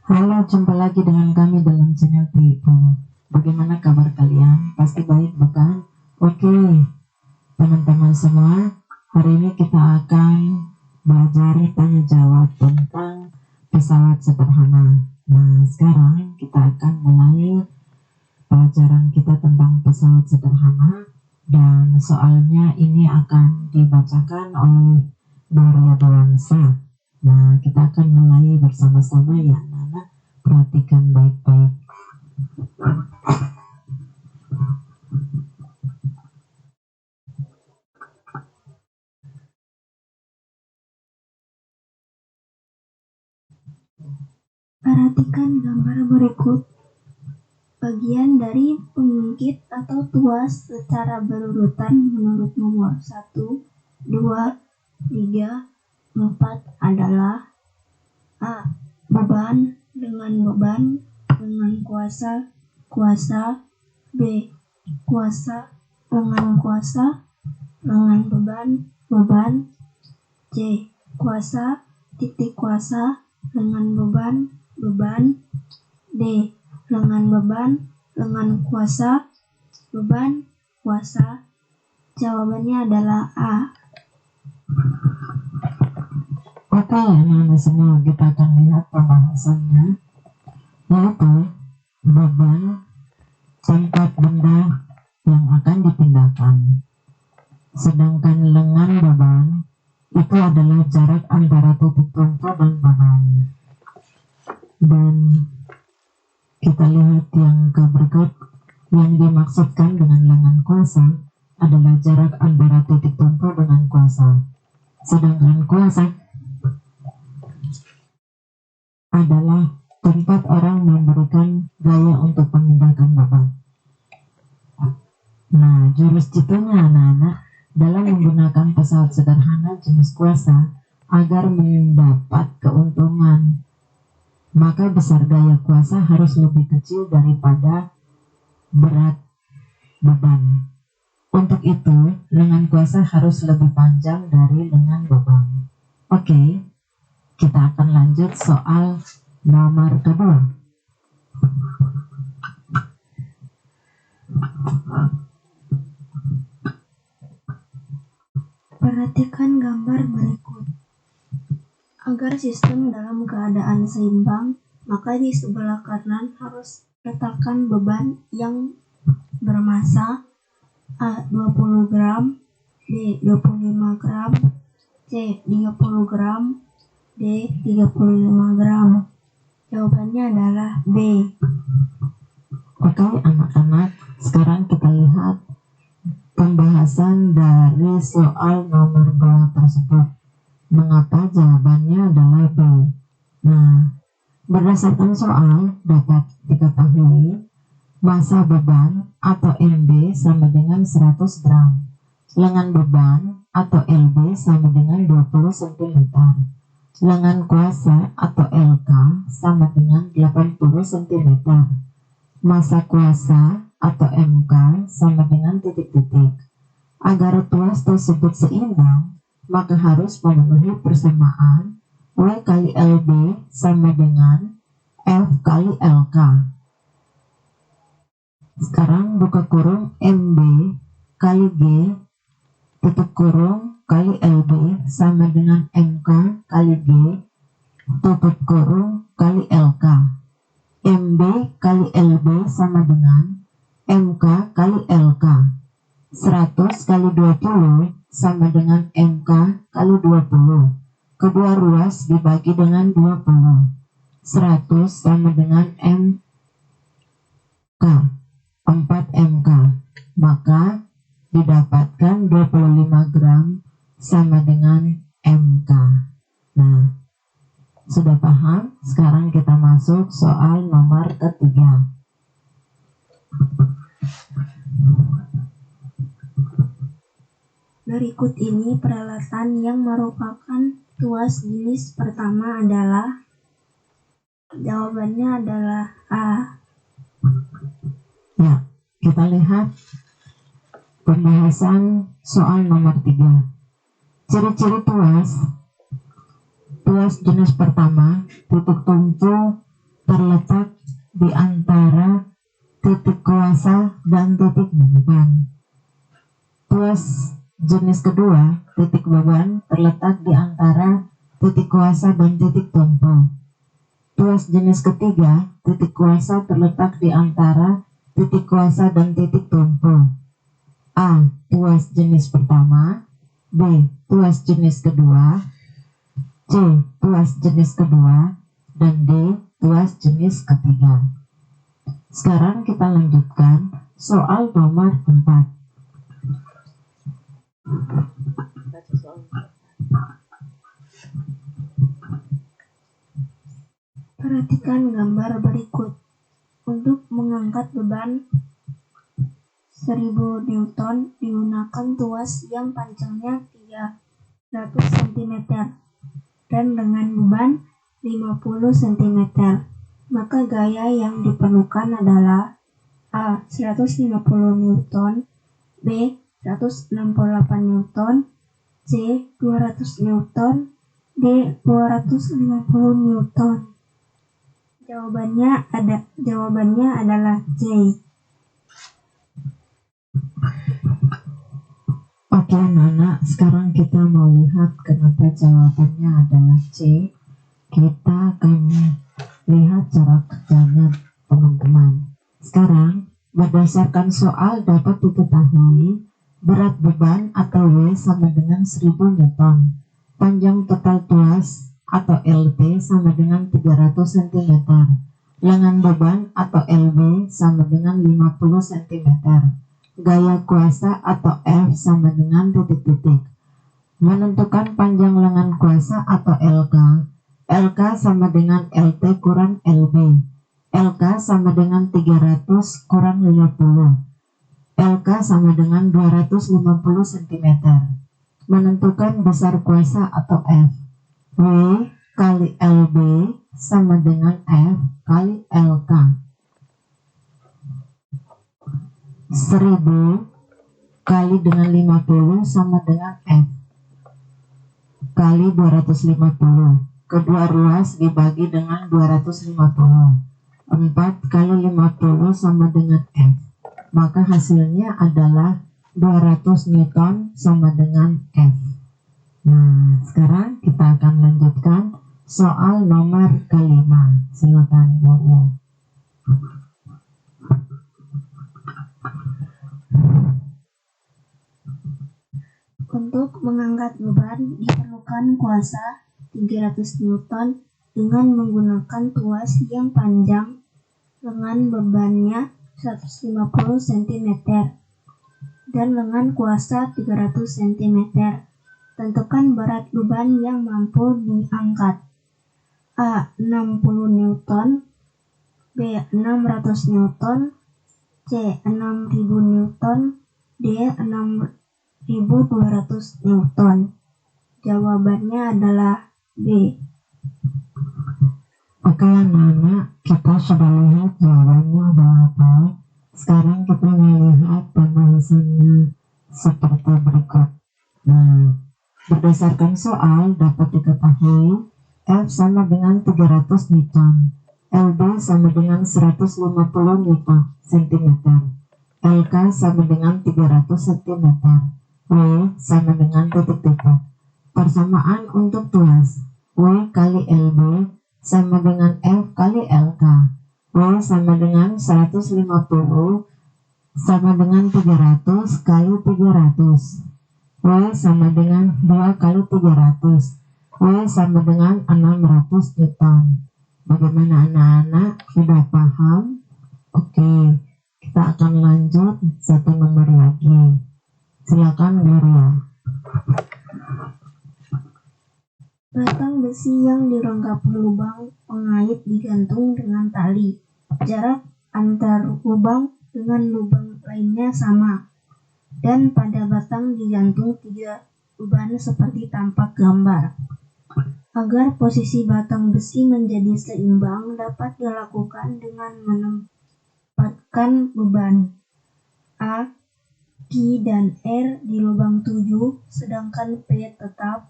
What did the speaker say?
Halo, jumpa lagi dengan kami dalam channel People. Bagaimana kabar kalian? Pasti baik, bukan? Oke, teman-teman semua, hari ini kita akan belajar tanya jawab tentang pesawat sederhana. Nah, sekarang kita akan mulai pelajaran kita tentang pesawat sederhana, dan soalnya ini akan dibacakan oleh Maria Dewansa. Nah, kita akan mulai bersama-sama ya, Nana. Perhatikan baik-baik. Perhatikan gambar berikut. Bagian dari pengungkit atau tuas secara berurutan menurut nomor 1, 2, 3, 4 adalah A. Beban dengan beban dengan kuasa B. Kuasa dengan kuasa dengan beban C. Kuasa titik kuasa dengan beban D. Lengan beban dengan kuasa Jawabannya adalah A. Oke, anak-anak semua, kita akan lihat pembahasannya, yaitu beban tempat benda yang akan dipindahkan. Sedangkan lengan beban itu adalah jarak antara titik tumpu dan beban. Dan kita lihat yang berikut, yang dimaksudkan dengan lengan kuasa adalah jarak antara titik tumpu dengan kuasa. Sedangkan kuasa adalah tempat orang memberikan gaya untuk memindahkan beban. Nah, jurus jitunya anak-anak dalam menggunakan pesawat sederhana jenis kuasa agar mendapat keuntungan, maka besar gaya kuasa harus lebih kecil daripada berat beban. Untuk itu, lengan kuasa harus lebih panjang dari lengan beban. Oke, kita akan lanjut soal nomor kedua. Perhatikan gambar berikut. Agar sistem dalam keadaan seimbang, maka di sebelah kanan harus letakkan beban yang bermassa A 20 gram, B 25 gram, C 30 gram, D 35 gram. Jawabannya adalah B. Oke, anak-anak, sekarang kita lihat pembahasan dari soal nomor 2 tersebut. Mengapa jawabannya adalah B? Nah, berdasarkan soal dapat diketahui massa beban atau MB sama dengan 100 gram. Lengan beban atau LB sama dengan 20 cm. Lengan kuasa atau LK sama dengan 80 cm. Massa kuasa atau MK sama dengan titik-titik. Agar tuas tersebut seimbang, maka harus memenuhi persamaan W kali LB sama dengan F kali LK. Sekarang buka kurung MB kali G tutup kurung kali LB sama dengan MK kali G tutup kurung kali LK. MB kali LB sama dengan MK kali LK. 100 kali 20 sama dengan MK kali 20. Kedua ruas dibagi dengan 20. 100 sama dengan MK, 4 MK. Maka didapatkan 25 gram sama dengan MK. Nah, sudah paham? Sekarang kita masuk soal nomor ketiga. Berikut ini peralatan yang merupakan tuas jenis pertama adalah. Jawabannya adalah A. Ya, kita lihat pembahasan soal nomor 3. Ciri-ciri tuas jenis pertama, titik tumpu terletak di antara titik kuasa dan titik beban. Tuas jenis kedua, titik beban, terletak di antara titik kuasa dan titik tumpu. Tuas jenis ketiga, titik kuasa terletak di antara titik kuasa dan titik tumpu. A. Tuas jenis pertama. B. Tuas jenis kedua. C. Tuas jenis kedua. Dan D. Tuas jenis ketiga. Sekarang kita lanjutkan soal nomor 4. Perhatikan gambar berikut. Untuk mengangkat beban 1000 Newton digunakan tuas yang panjangnya 300 cm dan dengan beban 50 cm. Maka gaya yang diperlukan adalah A. 150 Newton, B. 168 Newton, C. 200 Newton, D. 250 Newton. Jawabannya adalah C. Oke anak-anak, sekarang kita mau lihat kenapa jawabannya adalah C. Kita akan lihat cara kerjanya teman-teman. Sekarang, berdasarkan soal dapat diketahui berat beban atau W sama dengan 1000 Newton. Panjang total tuas atau LT sama dengan 300 cm. Lengan beban atau LB sama dengan 50 cm. Gaya kuasa atau F sama dengan titik-titik. Menentukan panjang lengan kuasa atau LK. LK sama dengan LT kurang LB. LK sama dengan 300 kurang 50. LK sama dengan 250 cm. Menentukan besar kuasa atau F. W kali LB sama dengan F kali LK. 1000 kali dengan 50 sama dengan F kali 250. Kedua ruas dibagi dengan 250. 4 kali 50 sama dengan F. Maka hasilnya adalah 200 Newton sama dengan F. Nah, sekarang kita akan lanjutkan soal nomor kelima. Silakan Bu. Untuk mengangkat beban diperlukan kuasa 300 Newton dengan menggunakan tuas yang panjang, lengan bebannya 150 cm dan lengan kuasa 300 cm. Tentukan berat beban yang mampu diangkat. A. 60 Newton, B. 600 Newton, C. 6000 Newton, D. 6200 Newton. Jawabannya adalah B. Oke anak-anak, kita sudah lihat jawabannya adalah apa. Sekarang kita melihat pembahasannya seperti berikut. Nah, berdasarkan soal dapat diketahui F sama dengan 300 Newton, LB sama dengan 150 Newton cm, LK sama dengan 300 cm, W sama dengan titik-titik. Persamaan untuk tuas, W kali LB sama dengan F kali LK. W sama dengan 150 sama dengan 300 kali 300. W sama dengan 2 kali 300. W sama dengan 600 Newton. Bagaimana anak-anak? Sudah paham? Oke, kita akan lanjut satu nomor lagi. Silakan Gloria. Batang besi yang dironggapi lubang pengait digantung dengan tali. Jarak antar lubang dengan lubang lainnya sama. Dan pada batang digantung 3 beban seperti tampak gambar. Agar posisi batang besi menjadi seimbang dapat dilakukan dengan menempatkan beban A, Q, dan R di lubang 7, sedangkan P tetap